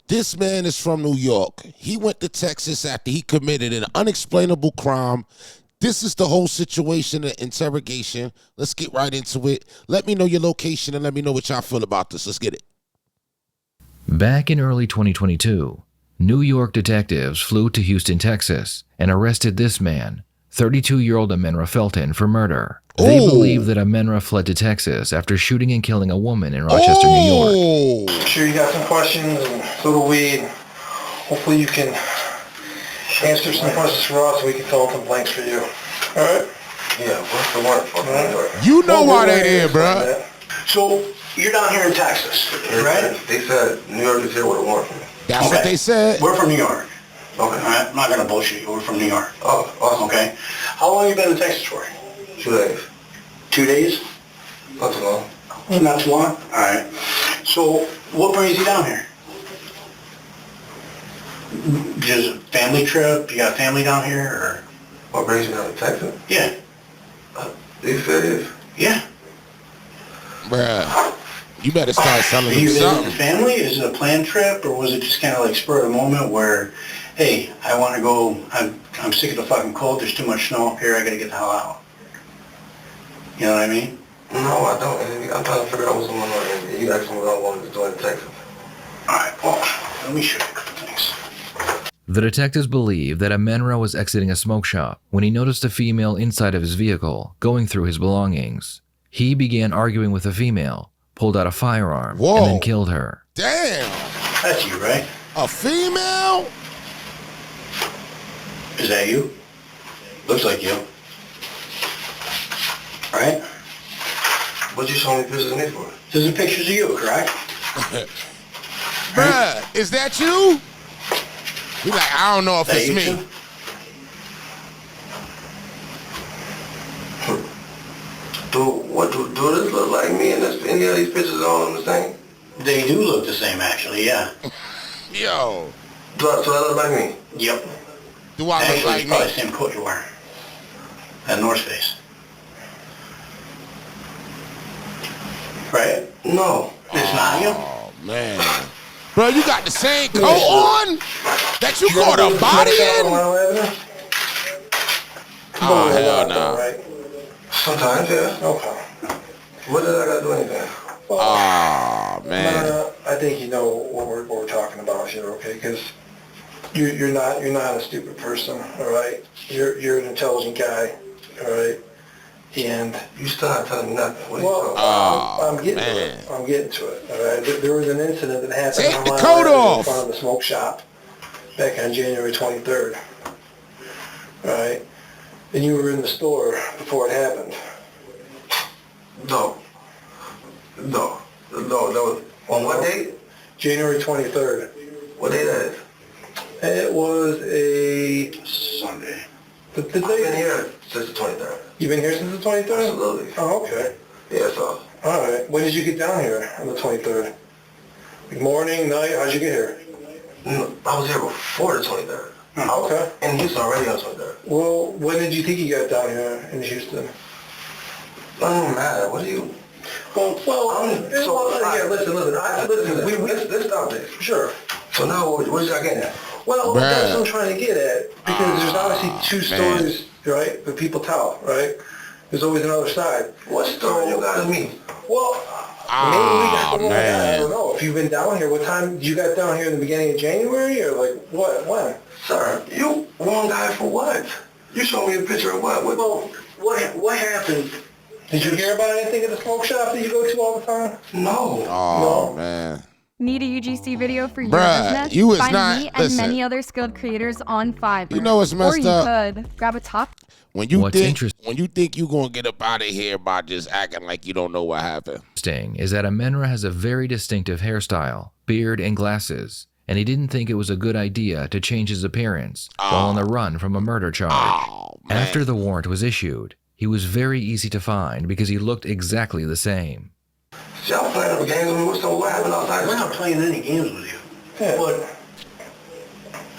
This man is from New York. He went to Texas after he committed an unexplainable crime. This is the whole situation and interrogation. Let's get right into it. Let me know your location and let me know what y'all feel about this. Let's get it. Back in early 2022, New York detectives flew to Houston, Texas, and arrested this man, 32-year-old Amenra Felton, for murder. They believe that Amenra fled to Texas after shooting and killing a woman in Rochester, New York. I'm sure you got some questions, and so do we. Hopefully you can answer some questions for us so we can fill in some blanks for you. Alright? Yeah, what's the warrant for? Right. You know why they there, bro. So, you're down here in Texas, right? They said New York is here with a warrant for me. That's what they said. We're from New York. Okay. Alright? I'm not going to bullshit you. We're from New York. Oh, awesome. Okay? How long have you been in Texas for? 2 days. 2 days? Not too long. Not too long? Alright. So, what brings you down here? Just a family trip? You got family down here, or? What brings you down to Texas? Yeah. You serious? Yeah. Bruh, you better start selling Are you them visiting something. family? Is it a planned trip, or was it just kind of like spur of the moment where, hey, I want to go, I'm sick of the fucking cold, there's too much snow up here, I gotta get the hell out. You know what I mean? No, I don't. I'm trying to figure out what's going on. And you actually don't want to join Texas. Alright, well, let me show you a couple things. The detectives believe that Amenra was exiting a smoke shop when he noticed a female inside of his vehicle going through his belongings. He began arguing with the female, pulled out a firearm, and then killed her. Damn. That's you, right? A female? Is that you? Looks like you. Right? What you showing me pictures of me for? These are pictures of you, correct? Bruh, is that you? He like, I don't know if That it's you me. too? Do this look like me and any of these pictures on the same? They do look the same, actually, yeah. Yo, So I look like me? Yep. do I look Actually, like it's probably me? the same coat you wear. At North Face. Right? No. It's not you? Oh, man. Bro, you got the same coat on that you caught a body in? Oh, hell no. Right? Sometimes, yeah. Okay. What did I got to do anything? Oh, man. I think you know what we're talking about here, okay? Because you're not a stupid person, all right? You're an intelligent guy, all right? And You still not telling me nothing. What are you well, talking Oh, I'm getting man. to it. I'm getting to it, all right? There was an incident that happened Take on the my coat land off. in front of the smoke shop back on January 23rd, all right? And you were in the store before it happened. No. That was on what date? January 23rd. What day that is? It was a Sunday. I've been here since the 23rd. You've been here since the 23rd? Absolutely. Oh, okay. Yeah, so. All right. When did you get down here on the 23rd? Like morning, night? How'd you get here? No, I was here before the 23rd. Oh, okay. In Houston already on the 23rd. Well, when did you think you got down here in Houston? Doesn't matter. What do you... Well, yeah, listen, Let's stop this. Sure. So now, what is y'all getting at? Well, Bruh. that's what I'm trying to get at, because there's obviously two man. stories, right, that people tell, right? There's always another side. What story you got of me? Well, maybe we got the wrong guy. I man. don't know. If you've been down here, what time you got down here in the beginning of January, or like what? When? Sir, you wrong guy for what? You showed me a picture of what? Well, what happened? Did you hear about anything at the smoke shop that you go to all the time? No. Oh, No. man. Need a UGC video for your Bruh, business? you is Find not- me and listen. many other skilled creators on Fiverr. You know what's or messed you up? could grab a top. When you What's think interesting- when you think you gonna get up out of here by just acting like you don't know what happened. Is that Amenra has a very distinctive hairstyle, beard, and glasses, and he didn't think it was a good idea to change his appearance while on the run from a murder charge. Oh, man. After the warrant was issued, he was very easy to find because he looked exactly the same. Y'all playing the games with me? What happened outside? We're not playing any games with you. Yeah. But,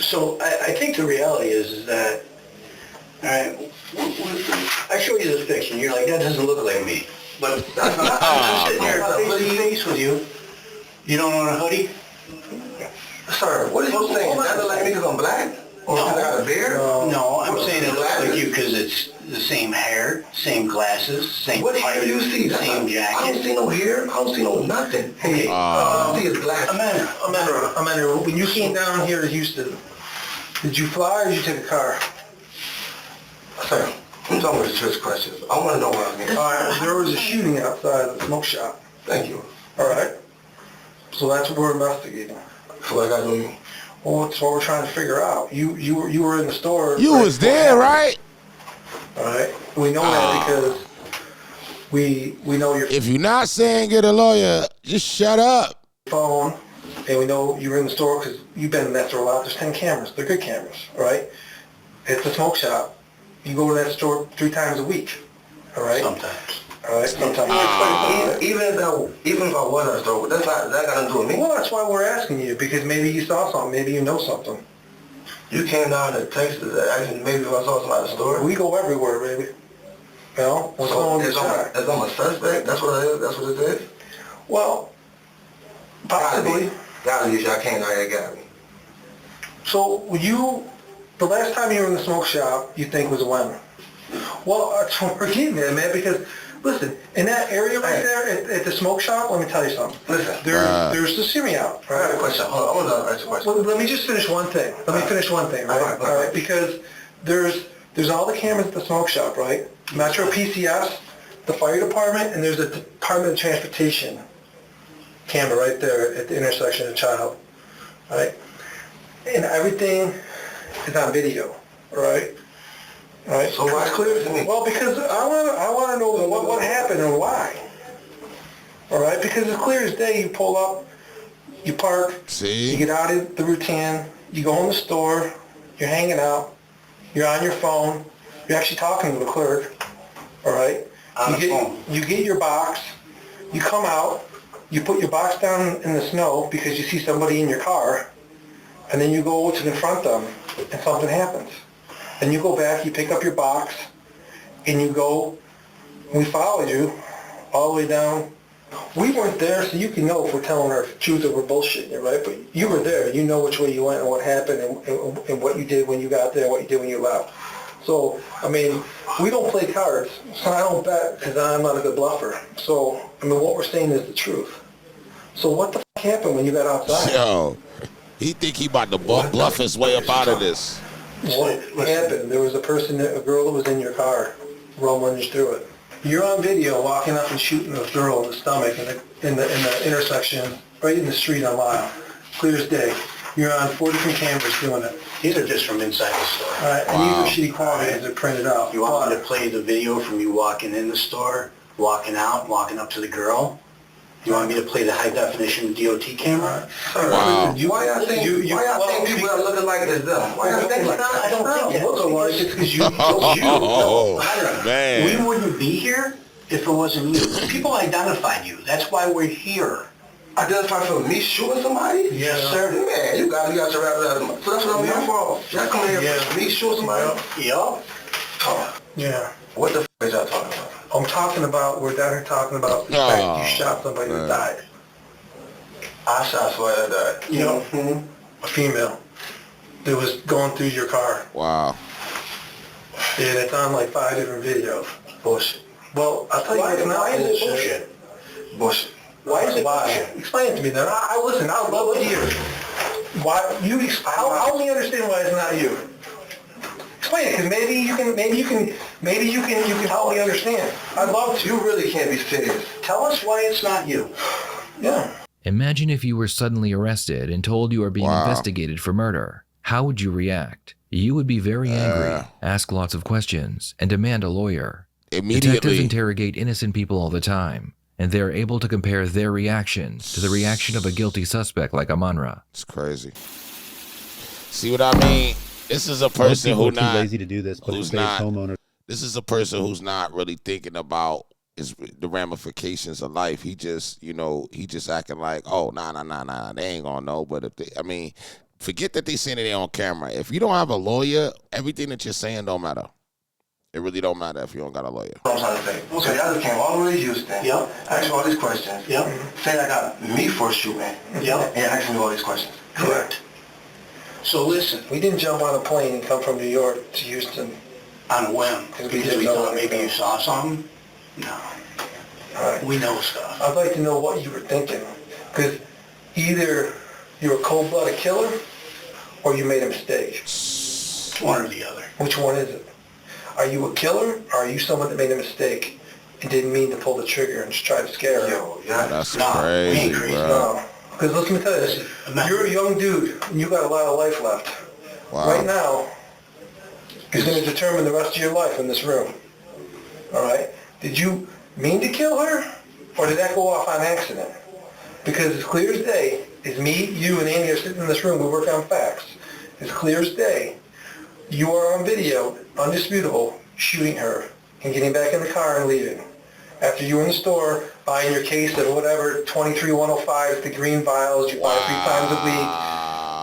so I think the reality is that, all right, I show you this picture, and you're like, that doesn't look like me. But I'm sitting here face to face with you. You don't own a hoodie? Sir, what are you saying? That look like me because I'm black? Or because I got a beard? No, I'm saying it looks like you because it's the same hair, same glasses, same What hair do you see? same I jacket. don't see no hair. I don't see no nothing. Hey, I see his glasses. Amanda, when you came down here to Houston, did you fly or did you take a car? Sir, I'm talking about the church questions. I want to know what I mean. All right, there was a shooting outside of the smoke shop. Thank you. All right? So that's what we're investigating. So what I got to do? Well, that's what we're trying to figure out. You were in the store. You was there, right? All right? We know that because we know your If you're not saying get a lawyer, just shut up. phone, and we know you were in the store because you've been in that store a lot. There's 10 cameras. They're good cameras, all right? It's a smoke shop. You go to that store 3 times a week, all right? Sometimes. All right, sometimes. Even if I was at a store, that got nothing to do with me. Well, that's why we're asking you, because maybe you saw something, maybe you know something. You came down to Texas, asking maybe if I saw somebody at the store. We go everywhere, baby. You know, what's going on with the Is I'm a suspect? That's what it is? That's what it is? Well, possibly. Gotta be. I can't now, you got me. So, the last time you were in the smoke shop, you think was when? Well, that's what we're getting at, man, because, listen, in that area right there, at the smoke shop, let me tell you something. Listen. There's the semi out, I got a right? question. Hold on, I want to ask you a question. Well, let me just finish one thing. Let me finish one thing, right? All right. Because there's all the cameras at the smoke shop, right? Metro PCS, the fire department, and there's a Department of Transportation camera right there at the intersection of Child, right? And everything is on video, right? Right. So why clear to me? Well, because I want to know what happened and why. All right, because it's clear as day. You pull up, you park, See? you get out of the routine, you go in the store, you're hanging out, you're on your phone, you're actually talking to the clerk. All right. You get your box, you come out, you put your box down in the snow because you see somebody in your car, and then you go to confront them, and something happens. And you go back, you pick up your box, and you go, we followed you all the way down. We weren't there, so you can know if we're telling our truth or we're bullshitting you, right? But you were there. You know which way you went and what happened and what you did when you got there and what you did when you left. So, I mean, we don't play cards, so I don't bet because I'm not a good bluffer. So, I mean, what we're saying is the truth. So what the fuck happened when you got outside? Yo, he think he about to bluff his way up out of this. What happened? There was a girl that was in your car, rummaged through it. You're on video walking up and shooting a girl in the stomach in the intersection, right in the street on Lyle. Clear as day. You're on 4 different cameras doing it. These are just from inside the store. All right, and these are shitty quality as they're printed out. You want me to play the video from you walking in the store, walking out, walking up to the girl? You want me to play the high definition DOT camera? Wow. Why y'all think people that looking like this though? Why y'all think like that? I don't think that. Look alike, it's because you. Oh, Myron, man. we wouldn't be here if it wasn't you. People identified you. That's why we're here. Identify for me shooting somebody? Yes, sir. Man, you got to wrap that up. So that's what I'm here for. Y'all come here for me shooting somebody? Yup. Oh, Yeah. what the f*** is y'all talking about? I'm talking about, we're down here talking about the fact that you shot somebody that died. I shot somebody that died. You know, a female that was going through your car. Wow. And it's on like 5 different videos. Bullshit. Well, I'll tell you what's not Why is it bullshit. bullshit? Bullshit. Why is it Why? bullshit? Explain it to me then. Listen, I'd love to hear. Why you help me understand why it's not you. Explain it, because maybe you can help me understand. I'd love to. You really can't be serious. Tell us why it's not you. Yeah. Imagine if you were suddenly arrested and told you are being investigated for murder. How would you react? You would be very angry, ask lots of questions, and demand a lawyer. Detectives Immediately. interrogate innocent people all the time, and they're able to compare their reaction to the reaction of a guilty suspect like Amanra. It's crazy. See what I mean? This is a person Most people who are too not lazy to do this, but who's it saves not- homeowners. This is a person who's not really thinking about the ramifications of life. He just, he just acting like, oh, nah, they ain't gonna know. But forget that they saying it on camera. If you don't have a lawyer, everything that you're saying don't matter. It really don't matter if you don't got a lawyer. What I'm trying to say. So y'all just came all the way to Houston. Yep. Asked me all these questions. Yep. Saying I got me for shooting. Yep. And asking me all these questions. Correct. So listen, We didn't jump on a plane and come from New York to Houston. on a whim, Because we because didn't we know thought what maybe to you do. saw something? No, All right. we know stuff. I'd like to know what you were thinking. Because either you're a cold-blooded killer or you made a mistake. One or the other. Which one is it? Are you a killer or are you someone that made a mistake and didn't mean to pull the trigger and just try to scare her? Yo, yeah. That's No, we crazy, ain't crazy. bro. No. Because let me tell you this. You're a young dude and you got a lot of life left. Wow. Right now is going to determine the rest of your life in this room. All right? Did you mean to kill her or did that go off on accident? Because as clear as day, is me, you, and Andy are sitting in this room, we work on facts. As clear as day, you are on video, undisputable, shooting her and getting back in the car and leaving. After you were in the store buying your case of whatever 23105, the green vials you buy 3 times a week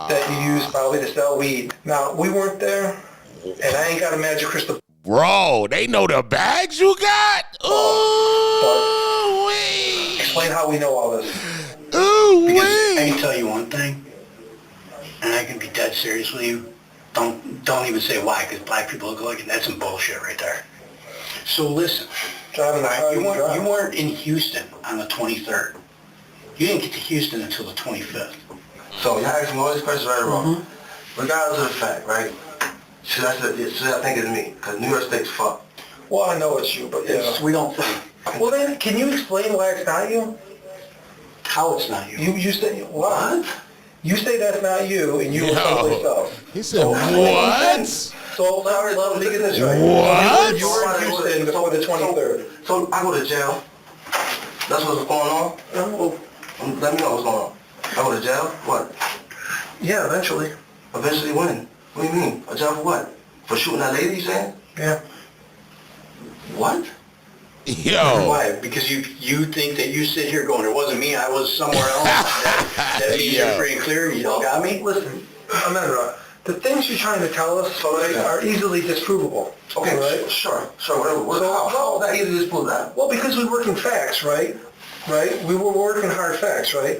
that you use probably to sell weed. Now, we weren't there, and I ain't got a magic crystal. Bro, they know the bags you got? Ooh, wee. Explain how we know all this. Ooh, Because I can wee. tell you one thing, and I can be dead serious with you. Don't even say why, because black people look like it. That's some bullshit right there. So listen, Driving the car you weren't in Houston on the 23rd. You didn't get to Houston until the 25th. So y'all asking all these questions right or wrong. Regardless of the fact, right? Should I think it's me? Because New York State's fucked. Well, I know it's you, but yeah. We don't think. Well then, can you explain why it's not you? How it's not you. You say, what? You say that's not you, and you were Yo. someplace else. He said, what? So, let me get this right. What? You were in Houston before the 23rd. So I go to jail. That's what's going on? No. Let me know what's going on. I go to jail? What? Yeah, eventually. Eventually when? What do you mean? A jail for what? For shooting that lady, you saying? Yeah. What? Yo. Why? Because you think that you sit here going, it wasn't me, I was somewhere else. That means Yo. you're free and clear, you don't got me? Listen, Amanda, the things you're trying to tell us right, are easily disprovable. Okay, right? sure, whatever. How is that easy to disprove that? Well, because we work in facts, right? Right? We were working hard facts, right?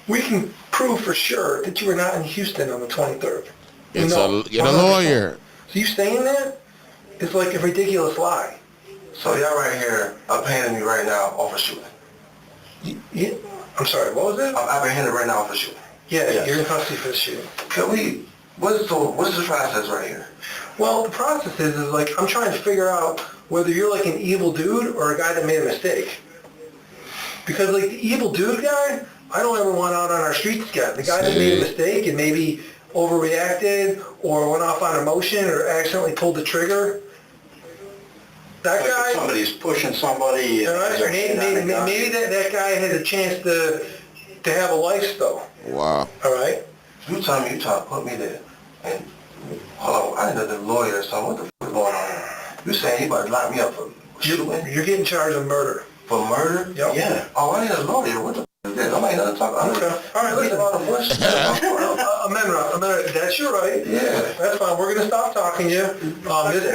We can prove for sure that you were not in Houston on the 23rd. Get a 100%. lawyer. So you saying that is like a ridiculous lie. So y'all right here apprehending me right now off a shooting. I'm sorry, what was it? I'm apprehended right now off a shooting. Yeah, Yes. you're in custody for the shooting. What's the process right here? Well, the process is like, I'm trying to figure out whether you're like an evil dude or a guy that made a mistake. Because like the evil dude guy, I don't ever want out on our streets again. The guy that made a mistake and maybe overreacted or went off on emotion or accidentally pulled the trigger. That Like guy, if somebody's pushing somebody. all right, maybe that guy has a chance to have a life though. Wow. All right? You tell me you trying to put me there. And hold on, I didn't know the lawyer or something. What the fuck is going on here? You saying he about to lock me up for shooting? You're getting charged with murder. For murder? Yep. Yeah. Oh, I need a lawyer. What the fuck is this? I might not talk. Okay. All right, listen. Amendment, that's your right. Yeah. That's fine. We're going to stop talking to you.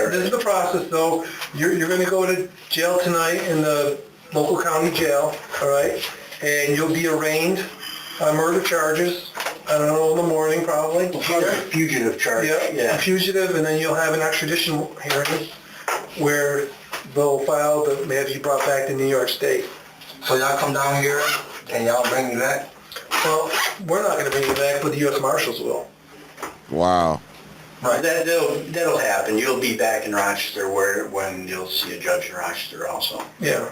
This is the process, though. You're going to go to jail tonight in the local county jail, all right? And you'll be arraigned on murder charges, I don't know, in the morning probably. Fugitive charge. Yeah, fugitive, and then you'll have an extradition hearing where they'll file to have you brought back to New York State. So y'all come down here and y'all bring me back? Well, we're not going to bring you back, but the U.S. Marshals will. Wow. Right. That'll happen. You'll be back in Rochester when you'll see a judge in Rochester also. Yeah.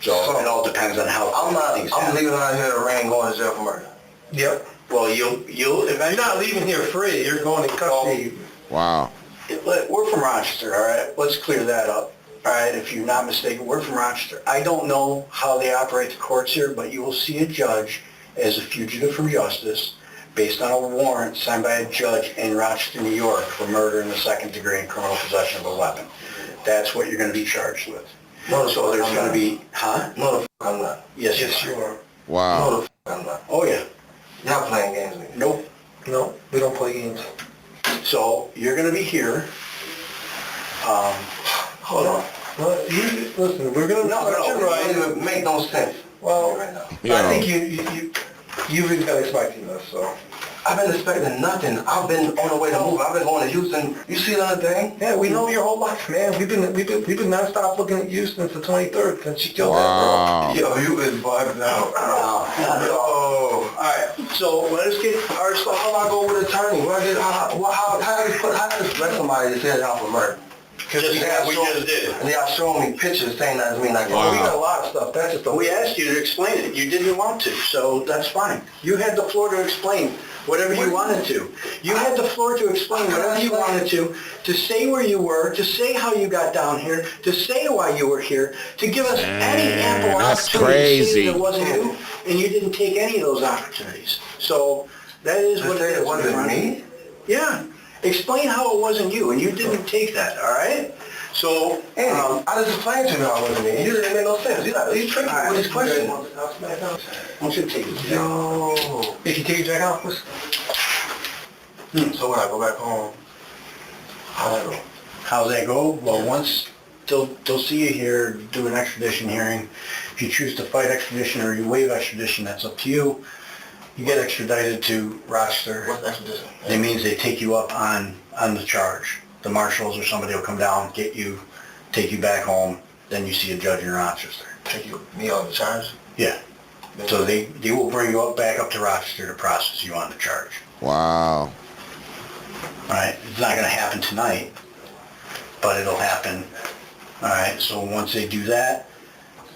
So it all depends on how things I'm happen. leaving out here to rain going to jail for murder. Yep. Well, you'll You're not leaving here free. You're going to custody. Wow. We're from Rochester, all right? Let's clear that up, all right? If you're not mistaken, we're from Rochester. I don't know how they operate the courts here, but you will see a judge as a fugitive from justice based on a warrant signed by a judge in Rochester, New York for murder in the second degree and criminal possession of a weapon. That's what you're going to be charged with. No, So there's I'm going not. to be, huh? No, the fuck I'm not. Yes, Yes, you you are. are. Wow. No, the fuck I'm not. Oh, yeah. Y'all playing games with me. Nope. No, we don't play games. So you're going to be here. Hold on. Well, listen, we're going to respect your It right. don't even make no sense. Well, Right now. Yo. I think you've been kind of expecting this, so. I've been expecting nothing. I've been on the way to move. I've been going to Houston. You see another thing? Yeah, we know your whole life, man. We've been nonstop looking at you since the 23rd, since she killed Wow. that girl. Yo, you is bugged out. No. Yo. Alright, so let's get, alright, So how do I go with attorney? How I just arrest somebody that said out for murder? just what we just did. And y'all showing me pictures saying that to me like, Well, we Wow. got a lot of stuff. That's just the We asked you to explain it. You didn't want to, so that's fine. You had the floor to explain whatever you wanted to. You had the floor to explain whatever you wanted to say where you were, to say how you got down here, to say why you were here, to give us any ample that's opportunity to say crazy. that it wasn't you, and you didn't take any of those opportunities. So that is what it is. It wasn't me? Yeah. Explain how it wasn't you, and you didn't take that, all right? So, Andy, I just explained to you how it wasn't me. You didn't make no sense. You tricked me with this question. why don't you take it? Yo. If you take your jack off, So when I go back home, how'd I go? How's that go? Well, once they'll see you here, do an extradition hearing. If you choose to fight extradition or you waive extradition, that's up to you. You get extradited to Rochester. What's extradition? It means they take you up on the charge. The marshals or somebody will come down, get you, take you back home, then you see a judge in Rochester. Take me on the charge? Yeah. So they will bring you back up to Rochester to process you on the charge. Wow. All right, it's not gonna happen tonight, but it'll happen. All right, so once they do that,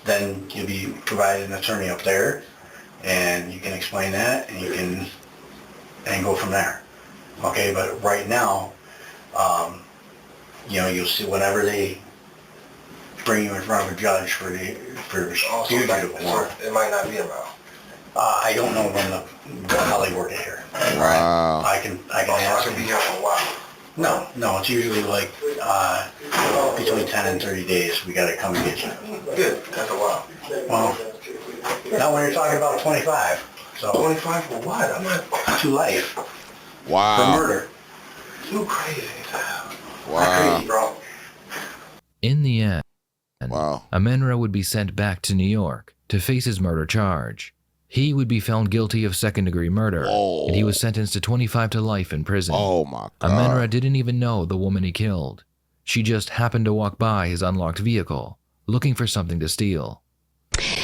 then you'll be provided an attorney up there, and you can explain that, and you can, and go from there. Okay, but right now, you know, you'll see whenever they bring you in front of a judge for Also, fugitive warrant. it might not be around. I don't know how they work it here. Wow. I can Also, I ask could them. be here for a while. No, it's usually like between 10 and 30 days. We gotta come and get you. Good, that's a while. Well, not when you're talking about 25. So 25 for what? I'm not to life for Wow. murder. too crazy. Wow. Crazy, bro. In the end, Wow. Amenra would be sent back to New York to face his murder charge. He would be found guilty of second-degree murder, Whoa. and he was sentenced to 25 to life in prison. Oh my Amenra God. didn't even know the woman he killed. She just happened to walk by his unlocked vehicle, looking for something to steal.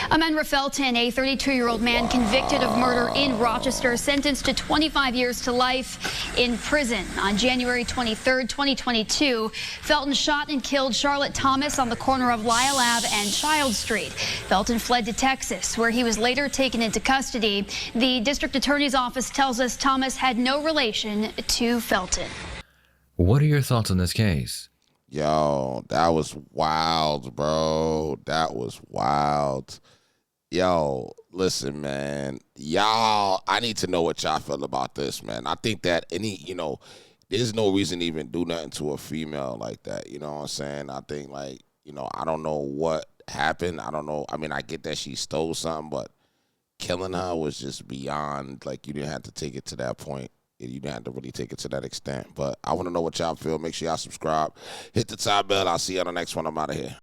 Amenra Felton, a 32-year-old man convicted of murder in Rochester, sentenced to 25 years to life in prison. On January 23, 2022, Felton shot and killed Charlotte Thomas on the corner of Lyle Ave and Child Street. Felton fled to Texas, where he was later taken into custody. The district attorney's office tells us Thomas had no relation to Felton. What are your thoughts on this case? Yo, that was wild, bro. That was wild. Yo, listen, man. Y'all, I need to know what y'all feel about this, man. I think that there's no reason to even do nothing to a female like that. You know what I'm saying? I think, like, I don't know what happened. I don't know. I mean, I get that she stole something, but killing her was just beyond, like, you didn't have to take it to that point. You didn't have to really take it to that extent. But I want to know what y'all feel. Make sure y'all subscribe. Hit the top bell. I'll see you on the next one. I'm out of here.